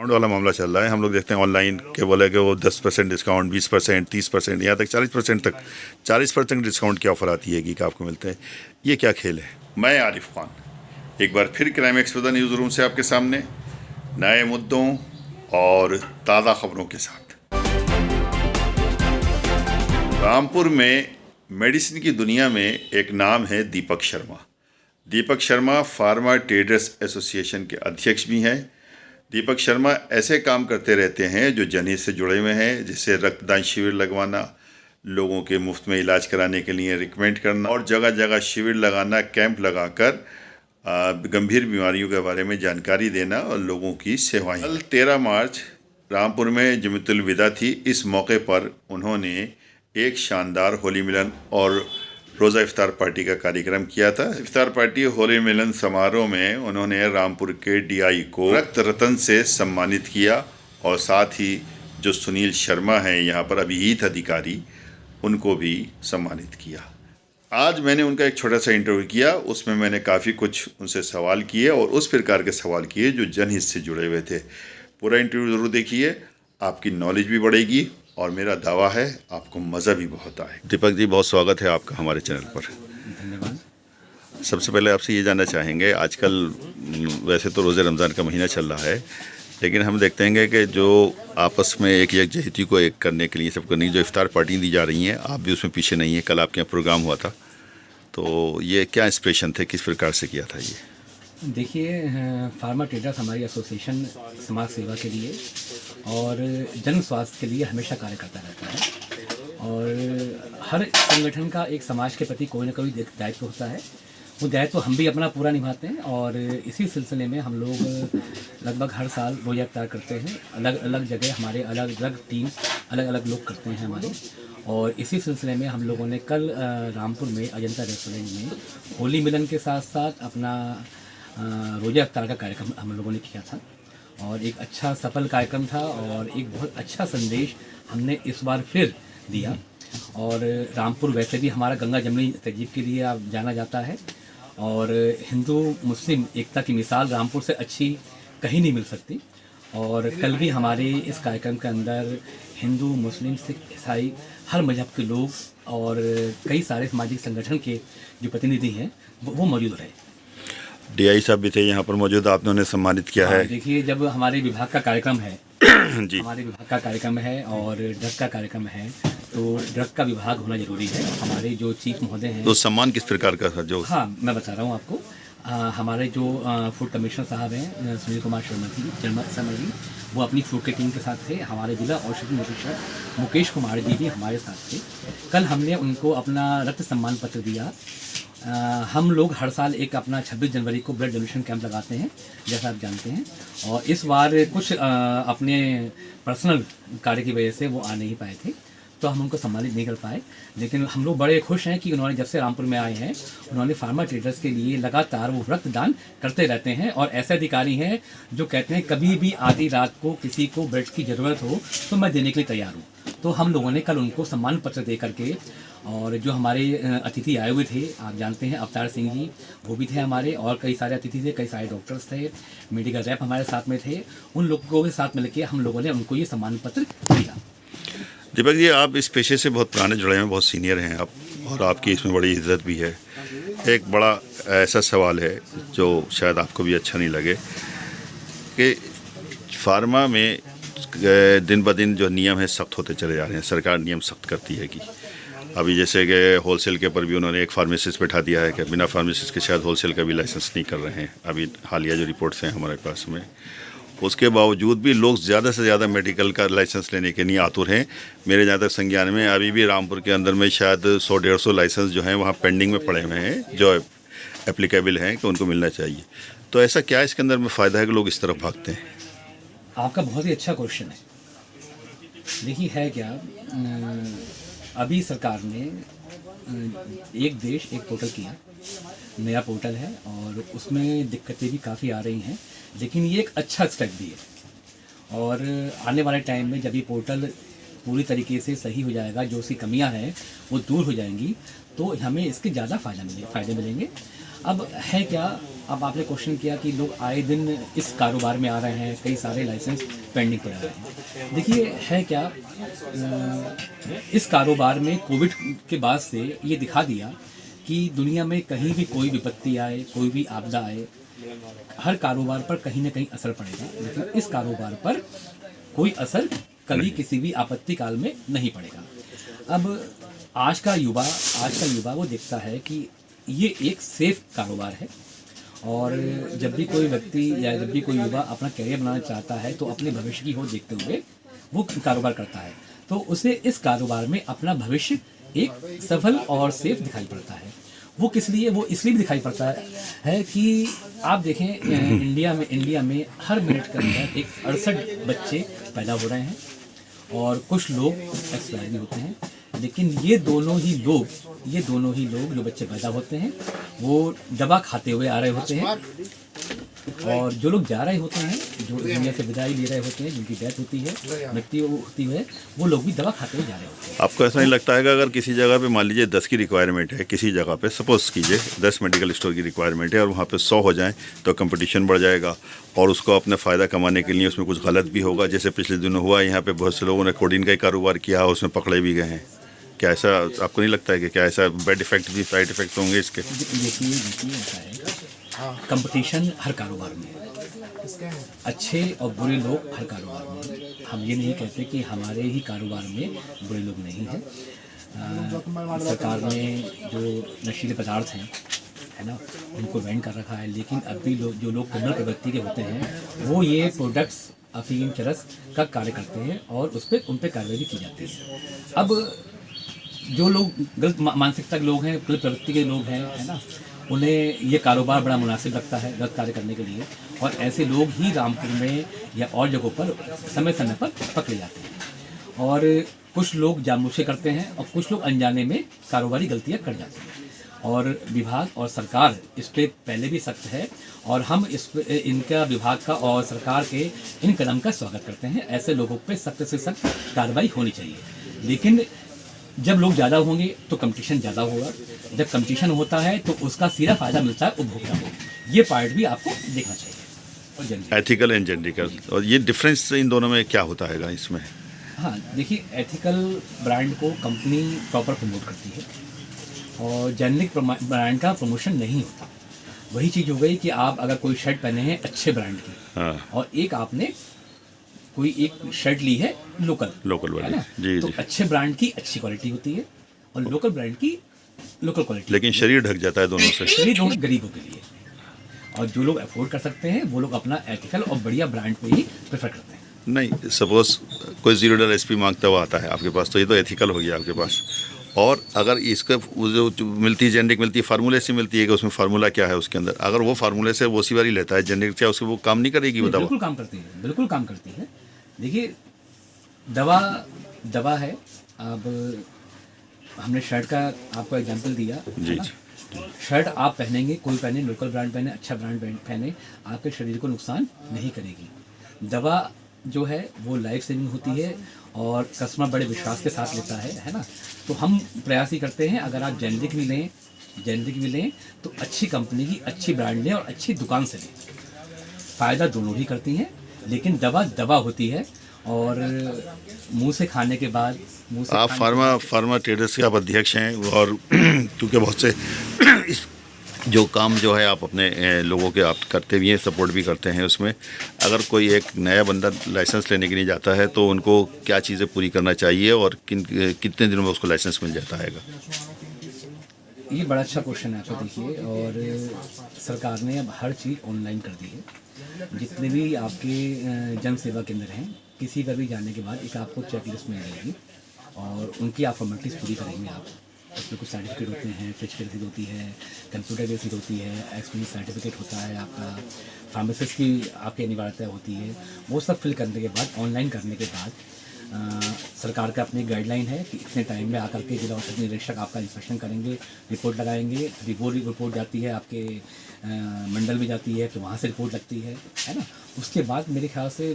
Discount वाला मामला चल रहा है। हम लोग देखते हैं ऑनलाइन के बोले कि वो 10% डिस्काउंट, 20%, 30%, यहाँ तक 40% डिस्काउंट की ऑफ़र आती है कि आपको मिलते हैं। ये क्या खेल है? मैं आरिफ खान एक बार फिर क्राइम एक्सप्रेस न्यूज़ रूम से आपके सामने नए मुद्दों और ताज़ा खबरों के साथ। रामपुर में मेडिसिन की दुनिया में एक नाम है Deepak Sharma. Deepak Sharma pharma traders association के अध्यक्ष भी हैं। दीपक शर्मा ऐसे काम करते रहते हैं जो जनहित से जुड़े हुए हैं, जैसे रक्तदान शिविर लगवाना, लोगों के मुफ्त में इलाज कराने के लिए रिकमेंड करना और जगह जगह शिविर लगाना, कैंप लगाकर गंभीर बीमारियों के बारे में जानकारी देना और लोगों की सेवाएं। कल 13 मार्च रामपुर में जमीतुल विदा थी। इस मौके पर उन्होंने एक शानदार होली मिलन और रोज़ा इफ्तार पार्टी का कार्यक्रम किया था। इफ्तार पार्टी होली मिलन समारोह में उन्होंने रामपुर के डीआई को रक्त रत्न से सम्मानित किया और साथ ही जो सुनील शर्मा हैं यहाँ पर अभिहित अधिकारी, उनको भी सम्मानित किया। आज मैंने उनका एक छोटा सा इंटरव्यू किया, उसमें मैंने काफ़ी कुछ उनसे सवाल किए और उस प्रकार के सवाल किए जो जनहित से जुड़े हुए थे। पूरा इंटरव्यू ज़रूर देखिए, आपकी नॉलेज भी बढ़ेगी और मेरा दावा है आपको मज़ा भी बहुत आए। दीपक जी, बहुत स्वागत है आपका हमारे चैनल पर। धन्यवाद। सबसे पहले आपसे ये जानना चाहेंगे, आजकल वैसे तो रोज़े रमज़ान का महीना चल रहा है, लेकिन हम देखते हैं कि जो आपस में एक यकजहती को एक करने के लिए सब करने की जो इफ्तार पार्टी दी जा रही हैं, आप भी उसमें पीछे नहीं है। कल आपके यहाँ प्रोग्राम हुआ था, तो ये क्या इंस्पिरेशन थे, किस प्रकार से किया था ये? देखिए, फार्मा ट्रेडर्स हमारी एसोसिएशन समाज सेवा के लिए और जन स्वास्थ्य के लिए हमेशा कार्य करता रहता है और हर संगठन का एक समाज के प्रति कोई ना कोई दायित्व होता है। वो दायित्व हम भी अपना पूरा निभाते हैं और इसी सिलसिले में हम लोग लगभग हर साल रोज़ा इफ्तार करते हैं। अलग अलग जगह हमारे अलग अलग टीम्स, अलग अलग लोग करते हैं हमारे। और इसी सिलसिले में हम लोगों ने कल रामपुर में अजंता रेस्टोरेंट में होली मिलन के साथ साथ अपना रोज़ा इफ्तार का कार्यक्रम हम लोगों ने किया था और एक अच्छा सफल कार्यक्रम था और एक बहुत अच्छा संदेश हमने इस बार फिर दिया। और रामपुर वैसे भी हमारा गंगा जमुनी तहजीब के लिए आप जाना जाता है और हिंदू मुस्लिम एकता की मिसाल रामपुर से अच्छी कहीं नहीं मिल सकती। और कल भी हमारे इस कार्यक्रम के अंदर हिंदू, मुस्लिम, सिख, ईसाई हर मजहब के लोग और कई सारे सामाजिक संगठन के जो प्रतिनिधि हैं वो मौजूद रहे। डीआई साहब भी थे यहाँ पर मौजूद, आपने उन्हें सम्मानित किया है। देखिए, जब हमारे विभाग का कार्यक्रम है जी, हमारे विभाग का कार्यक्रम है और ड्रग का कार्यक्रम है, तो ड्रग का विभाग होना जरूरी है। हमारे जो चीफ महोदय हैं, तो सम्मान किस प्रकार का था जो? हाँ, मैं बता रहा हूँ आपको। हमारे जो फूड कमिश्नर साहब हैं सुनील कुमार शर्मा जी, वो अपनी फूड की टीम के साथ थे। हमारे जिला औषधि निरीक्षक मुकेश कुमार जी भी हमारे साथ थे। कल हमने उनको अपना रक्त सम्मान पत्र दिया। हम लोग हर साल एक अपना 26 जनवरी को ब्लड डोनेशन कैंप लगाते हैं, जैसा आप जानते हैं, और इस बार कुछ अपने पर्सनल कार्य की वजह से वो आ नहीं पाए थे, तो हम उनको सम्मानित नहीं कर पाए। लेकिन हम लोग बड़े खुश हैं कि उन्होंने जब से रामपुर में आए हैं, उन्होंने फार्मा ट्रेडर्स के लिए लगातार वो रक्तदान करते रहते हैं। और ऐसे अधिकारी हैं जो कहते हैं कभी भी आधी रात को किसी को ब्लड की ज़रूरत हो तो मैं देने के लिए तैयार हूँ। तो हम लोगों ने कल उनको सम्मान पत्र दे करके, और जो हमारे अतिथि आए हुए थे, आप जानते हैं अवतार सिंह जी, वो भी थे हमारे, और कई सारे अतिथि थे, कई सारे डॉक्टर्स थे, मेडिकल रैप हमारे साथ में थे। उन लोगों के साथ मिलकर हम लोगों ने उनको ये सम्मान पत्र दिया। दीपक जी, आप इस पेशे से बहुत पुराने जुड़े हैं, बहुत सीनियर हैं आप, और आपकी इसमें बड़ी इज्जत भी है। एक बड़ा ऐसा सवाल है जो शायद आपको भी अच्छा नहीं लगे कि फार्मा में दिन ब दिन जो नियम है सख्त होते चले जा रहे हैं। सरकार नियम सख्त करती है कि अभी जैसे कि होलसेल के ऊपर भी उन्होंने एक फार्मेसिस्ट बैठा दिया है कि बिना फार्मेसिस्ट के शायद होलसेल का भी लाइसेंस नहीं कर रहे हैं। अभी हालिया जो रिपोर्ट्स हैं हमारे पास में, उसके बावजूद भी लोग ज़्यादा से ज़्यादा मेडिकल का लाइसेंस लेने के लिए आतुर हैं। मेरे जहाँ तक संज्ञान में अभी भी रामपुर के अंदर में शायद 100-150 लाइसेंस जो हैं वहाँ पेंडिंग में पड़े हुए हैं, जो एप्लीकेबल हैं कि उनको मिलना चाहिए। तो ऐसा क्या इसके अंदर में फ़ायदा है कि लोग इस तरफ भागते हैं? आपका बहुत ही अच्छा क्वेश्चन है। देखिए, है क्या, अभी सरकार ने एक देश एक पोर्टल किया, नया पोर्टल है और उसमें दिक्कतें भी काफ़ी आ रही हैं, लेकिन ये एक अच्छा स्टेप भी है। और आने वाले टाइम में जब ये पोर्टल पूरी तरीके से सही हो जाएगा, जो उसकी कमियां हैं वो दूर हो जाएंगी, तो हमें इसके ज़्यादा फ़ायदे मिलेंगे। अब है क्या, अब आपने क्वेश्चन किया कि लोग आए दिन इस कारोबार में आ रहे हैं, कई सारे लाइसेंस पेंडिंग पड़े हुए हैं। देखिए है क्या, इस कारोबार में कोविड के बाद से ये दिखा दिया कि दुनिया में कहीं भी कोई विपत्ति आए, कोई भी आपदा आए, हर कारोबार पर कहीं ना कहीं असर पड़ेगा, लेकिन इस कारोबार पर कोई असर कभी किसी भी आपत्ति काल में नहीं पड़ेगा। अब आज का युवा वो देखता है कि ये एक सेफ कारोबार है, और जब भी कोई व्यक्ति या जब भी कोई युवा अपना करियर बनाना चाहता है तो अपने भविष्य की ओर देखते हुए वो कारोबार करता है, तो उसे इस कारोबार में अपना भविष्य एक सफल और सेफ दिखाई पड़ता है। वो इसलिए भी दिखाई पड़ता है कि आप देखें, इंडिया में हर मिनट के अंदर एक 68 बच्चे पैदा हो रहे हैं और कुछ लोग एक्सपायर भी होते हैं, लेकिन ये दोनों ही लोग जो बच्चे पैदा होते हैं वो दवा खाते हुए आ रहे होते हैं, और जो लोग जा रहे होते हैं, जो दुनिया से विदाई ले रहे होते हैं, जिनकी डेथ होती है, मृत्यु होती है, वो लोग भी दवा खाते हुए जा रहे होते हैं। आपको ऐसा नहीं लगता है कि अगर किसी जगह पे मान लीजिए 10 की रिक्वायरमेंट है, किसी जगह पे सपोज कीजिए 10 मेडिकल स्टोर की रिक्वायरमेंट है और वहाँ पे 100 हो जाएं तो कंपटीशन बढ़ जाएगा और उसको अपने फ़ायदा कमाने के लिए उसमें कुछ गलत भी होगा, जैसे पिछले दिनों हुआ यहाँ पे बहुत से लोगों ने कोडीन का ही कारोबार किया, उसमें पकड़े भी गए हैं। क्या ऐसा आपको नहीं लगता है कि क्या ऐसा बैड इफेक्ट भी, साइड इफेक्ट होंगे इसके? देखिए ऐसा है, कंपटीशन हर कारोबार में है, अच्छे और बुरे लोग हर कारोबार में हैं। हम ये नहीं कहते कि हमारे ही कारोबार में बुरे लोग नहीं हैं। सरकार ने जो नशीले पदार्थ हैं, है ना, उनको बैन कर रखा है, लेकिन अब भी जो लोग क्रिमिनल प्रवृत्ति के होते हैं वो ये प्रोडक्ट्स अफीम चरस का कार्य करते हैं और उन पर कार्रवाई की जाती है। अब जो लोग गलत मानसिकता के लोग हैं, गलत प्रवृत्ति के लोग हैं, है ना, उन्हें ये कारोबार बड़ा मुनासिब लगता है गलत कार्य करने के लिए, और ऐसे लोग ही रामपुर में या और जगहों पर समय समय पर पकड़े जाते हैं। और कुछ लोग जानबूझ के करते हैं और कुछ लोग अनजाने में कारोबारी गलतियां कर जाते हैं, और विभाग और सरकार इस पर पहले भी सख्त है, और हम इनका विभाग का और सरकार के इन कदम का स्वागत करते हैं। ऐसे लोगों पर सख्त से सख्त कार्रवाई होनी चाहिए, लेकिन जब लोग ज़्यादा होंगे तो कंपटीशन ज़्यादा होगा, जब कंपटीशन होता है तो उसका सीधा फायदा मिलता है उपभोक्ता को। ये पार्ट भी आपको देखना चाहिए। और एथिकल एंड जेनरिकल, और ये डिफरेंस इन दोनों में क्या होता है इसमें? हाँ देखिए, एथिकल ब्रांड को कंपनी प्रॉपर प्रमोट करती है और जेनरिक ब्रांड का प्रमोशन नहीं होता। वही चीज़ हो गई कि आप अगर कोई शर्ट पहने हैं अच्छे ब्रांड की, हाँ, और एक आपने कोई एक शर्ट ली है लोकल वाली, जी, तो अच्छे ब्रांड की अच्छी क्वालिटी होती है और लोकल ब्रांड की लोकल क्वालिटी, लेकिन शरीर ढक जाता है दोनों से। शरीर दोनों गरीबों के लिए, और जो लोग अफोर्ड कर सकते हैं वो लोग अपना एथिकल और बढ़िया ब्रांड को ही प्रेफर करते हैं। नहीं, सपोज कोई $0 SP मांगता हुआ आता है आपके पास, तो ये तो एथिकल हो गया आपके पास। और अगर इसका जो मिलती है जेनरिक मिलती है, फार्मूले से मिलती है कि उसमें फार्मूला क्या है उसके अंदर, अगर वो फार्मूले से वो सी वाली लेता है जेनरिक, क्या उसको वो काम नहीं करेगी? बताओ। बिल्कुल काम करती है, बिल्कुल काम करती है। देखिए, दवा है। अब हमने शर्ट का आपको एग्जांपल दिया, जी, शर्ट आप पहनेंगे, कोई पहने, लोकल ब्रांड पहने, अच्छा ब्रांड पहने, आपके शरीर को नुकसान नहीं करेगी। दवा जो है वो लाइफ सेविंग होती है और कस्टमर बड़े विश्वास के साथ लेता है ना। तो हम प्रयास ही करते हैं, अगर आप जेनरिक भी लें तो अच्छी कंपनी की, अच्छी ब्रांड लें और अच्छी दुकान से लें। फ़ायदा दोनों ही करती हैं, लेकिन दवा होती है, और मुंह से खाने के बाद आप फार्मा ट्रेडर्स के आप अध्यक्ष हैं, और क्योंकि बहुत से जो काम जो है आप अपने लोगों के आप करते भी हैं, सपोर्ट भी करते हैं उसमें, अगर कोई एक नया बंदा लाइसेंस लेने के लिए जाता है तो उनको क्या चीज़ें पूरी करना चाहिए और कितने दिनों में उसको लाइसेंस मिल जाता है? ये बड़ा अच्छा क्वेश्चन है आपका। देखिए, और सरकार ने अब हर चीज़ ऑनलाइन कर दी है। जितने भी आपके जन सेवा केंद्र हैं, किसी पर भी जाने के बाद एक आपको चेकलिस्ट मिल जाएगी और उनकी आप फॉर्मेलिटीज़ पूरी करेंगे। आप उसमें कुछ सर्टिफिकेट होते हैं, फिजिकल रसीद होती है, कंप्यूटर रसीद होती है, एक्सपीरियंस सर्टिफिकेट होता है, आपका फार्मासिस्ट की आपकी अनिवार्यता होती है। वो सब फिल करने के बाद, ऑनलाइन करने के बाद, सरकार का अपनी गाइडलाइन है कि इतने टाइम में आकर के जिला औषध निरीक्षक आपका इंस्पेक्शन करेंगे, रिपोर्ट लगाएंगे, रिपोर्ट जाती है आपके मंडल में जाती है, फिर वहाँ से रिपोर्ट लगती है ना। उसके बाद मेरे ख्याल से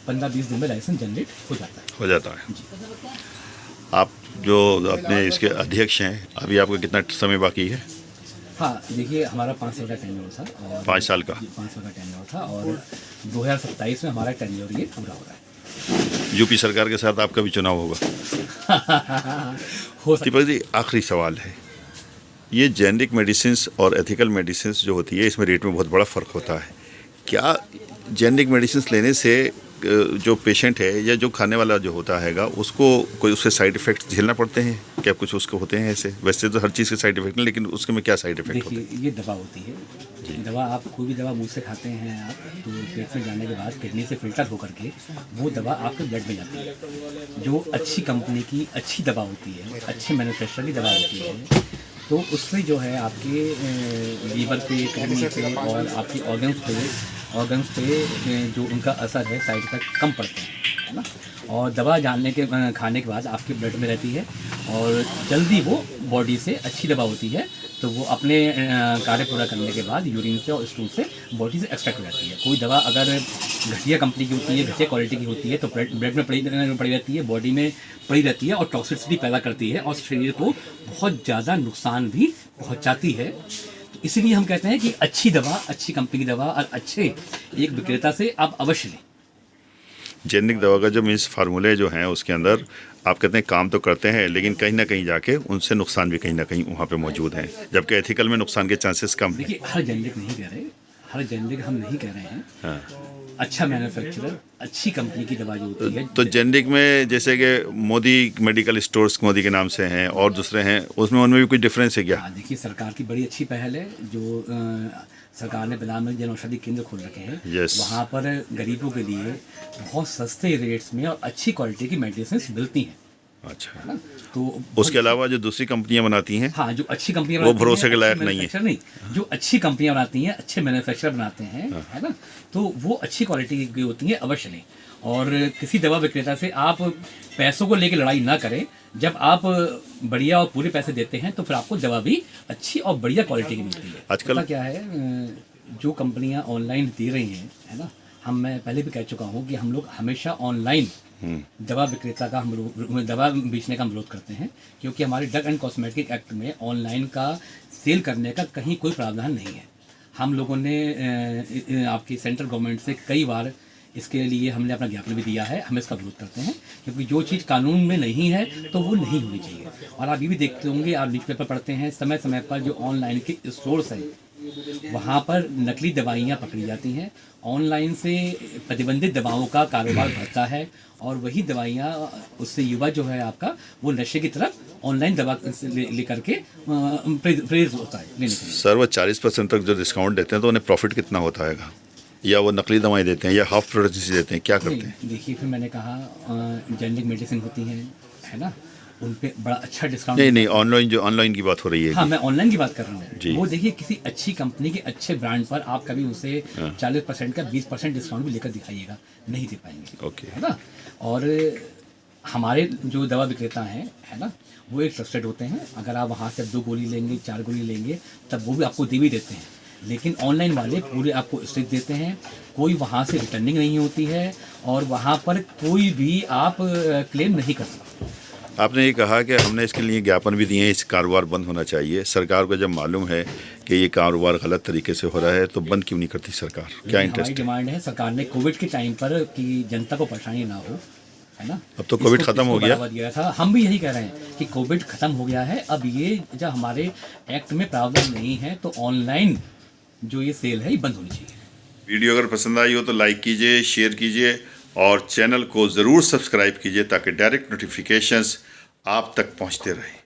15-20 दिन में लाइसेंस जनरेट हो जाता है। आप जो अपने इसके अध्यक्ष हैं, अभी आपका कितना समय बाकी है? हाँ, देखिए हमारा 5 साल का टेन्योर था और 5 साल का। 5 साल का टेन्योर था और 2027 में हमारा टेन्योर ये पूरा हो रहा है। यूपी सरकार के साथ आपका भी चुनाव होगा। हो सकता दीपक जी, आखिरी सवाल है, ये जेनेरिक मेडिसिन्स और एथिकल मेडिसिन्स जो होती है इसमें रेट में बहुत बड़ा फ़र्क होता है। क्या जेनेरिक मेडिसिन्स लेने से जो पेशेंट है या जो खाने वाला जो होता हैगा उसको कोई उससे साइड इफ़ेक्ट्स झेलना पड़ते हैं? क्या कुछ उसके होते हैं ऐसे? वैसे तो हर चीज़ के साइड इफ़ेक्ट नहीं, लेकिन उसके में क्या साइड इफ़ेक्ट होते हैं? देखिए, ये दवा होती है। दवा आप कोई भी दवा मुँह से खाते हैं आप, तो पेट में जाने के बाद किडनी से फ़िल्टर होकर के वो दवा आपके ब्लड में जाती है। जो अच्छी कंपनी की अच्छी दवा होती है, अच्छे मैन्युफैक्चरर की दवा होती है, तो उससे जो है आपके लीवर पे, किडनी पे और आपके ऑर्गन्स पे जो उनका असर है, साइड इफेक्ट कम पड़ते हैं, है ना। और दवा खाने के बाद आपके ब्लड में रहती है और जल्दी वो बॉडी से अच्छी दवा होती है, तो वो अपने कार्य पूरा करने के बाद यूरिन से और स्टूल से बॉडी से एक्सट्रैक्ट हो जाती है। कोई दवा अगर घटिया कंपनी की होती है, घटिया क्वालिटी की होती है, तो ब्लड में पड़ी रहती है, बॉडी में पड़ी रहती है और टॉक्सिसिटी पैदा करती है और शरीर को बहुत ज़्यादा नुकसान भी पहुंचाती है। तो इसीलिए हम कहते हैं कि अच्छी दवा, अच्छी कंपनी की दवा और अच्छे एक विक्रेता से आप अवश्य लें। जेनेरिक दवा का जो मीन्स फार्मूले जो हैं उसके अंदर आप कहते हैं काम तो करते हैं, लेकिन कहीं ना कहीं जाके उनसे नुकसान भी कहीं ना कहीं वहाँ पे मौजूद हैं, जबकि एथिकल में नुकसान के चांसेस कम हैं। देखिए, हर जेनेरिक नहीं कह रहे, हर जेनेरिक हम नहीं कह रहे हैं। हाँ। अच्छा मैन्युफैक्चरर, अच्छी कंपनी की दवा जो होती है। तो जेनेरिक में जैसे कि मोदी मेडिकल स्टोर्स मोदी के नाम से हैं और दूसरे हैं, उसमें उनमें भी कुछ डिफरेंस है क्या? हाँ, देखिए सरकार की बड़ी अच्छी पहल है जो सरकार ने बिलाल में जन औषधि केंद्र खोल रखे हैं। Yes. वहाँ पर गरीबों के लिए बहुत सस्ते रेट्स में और अच्छी क्वालिटी की मेडिसिन मिलती हैं, अच्छा। है ना। तो उसके अलावा जो दूसरी कंपनियां बनाती हैं हाँ, जो अच्छी कंपनियां वो बनाती हैं, भरोसे के लायक अच्छे नहीं है। manufacturer नहीं, जो अच्छी कंपनियां बनाती हैं, अच्छे मैन्युफैक्चरर बनाते हैं, है ना, तो वो अच्छी क्वालिटी की होती है, अवश्य लें। और किसी दवा विक्रेता से आप पैसों को लेकर लड़ाई ना करें। जब आप बढ़िया और पूरे पैसे देते हैं तो फिर आपको दवा भी अच्छी और बढ़िया क्वालिटी की मिलती है। आजकल क्या है, जो कंपनियां ऑनलाइन दे रही हैं, है ना, मैं पहले भी कह चुका हूँ कि हम लोग हमेशा ऑनलाइन दवा विक्रेता का दवा बेचने का हम विरोध करते हैं, क्योंकि हमारे ड्रग एंड कॉस्मेटिक एक्ट में ऑनलाइन का सेल करने का कहीं कोई प्रावधान नहीं है। हम लोगों ने आपकी सेंट्रल गवर्नमेंट से कई बार इसके लिए हमने अपना ज्ञापन भी दिया है। हम इसका विरोध करते हैं, क्योंकि जो चीज़ कानून में नहीं है तो वो नहीं होनी चाहिए। और आप ये भी देखते होंगे, आप न्यूज़पेपर पढ़ते हैं, समय समय पर जो ऑनलाइन के स्टोर्स हैं वहाँ पर नकली दवाइयाँ पकड़ी जाती हैं। ऑनलाइन से प्रतिबंधित दवाओं का कारोबार बढ़ता है और वही दवाइयाँ, उससे युवा जो है आपका वो नशे की तरफ ऑनलाइन दवा लेकर के प्रेरित होता है लेने के लिए। सर, वो 40% तक जो डिस्काउंट देते हैं तो उन्हें प्रॉफिट कितना होता है? या वो नकली दवाएं देते हैं या हाफ प्रोडक्ट देते हैं, क्या करते हैं? देखिए, फिर मैंने कहा जेनेरिक मेडिसिन होती हैं, है ना, उन पे बड़ा अच्छा डिस्काउंट। नहीं, ऑनलाइन की बात हो रही है। हाँ, मैं ऑनलाइन की बात कर रहा जी। हूँ। वो देखिए, किसी अच्छी कंपनी के अच्छे ब्रांड पर आप कभी उसे 40% का 20% डिस्काउंट भी लेकर दिखाइएगा, नहीं दे पाएंगे। ओके। है ना। और हमारे जो दवा विक्रेता हैं, है ना, वो एक ट्रस्टेड होते हैं। अगर आप वहाँ से 2 गोली लेंगे, 4 गोली लेंगे, तब वो भी आपको दे भी देते हैं। लेकिन ऑनलाइन वाले पूरे आपको स्टिक देते हैं, कोई वहाँ से रिटर्निंग नहीं होती है और वहाँ पर कोई भी आप क्लेम नहीं कर सकते। आपने ये कहा कि हमने इसके लिए ज्ञापन भी दिए हैं, इस कारोबार बंद होना चाहिए। सरकार को जब मालूम है कि ये कारोबार गलत तरीके से हो रहा है तो बंद क्यों नहीं करती सरकार? क्या इंटरेस्ट हमारी डिमांड है, सरकार ने कोविड के टाइम पर कि जनता को परेशानी ना हो, है ना। अब तो कोविड खत्म हो गया। दिया था, हम भी यही कह रहे हैं कि कोविड खत्म हो गया है। अब ये जब हमारे एक्ट में प्रावधान नहीं है तो ऑनलाइन जो ये सेल है ये बंद होनी चाहिए। वीडियो अगर पसंद आई हो तो लाइक कीजिए, शेयर कीजिए और चैनल को ज़रूर सब्सक्राइब कीजिए ताकि डायरेक्ट नोटिफिकेशंस आप तक पहुंचते रहें।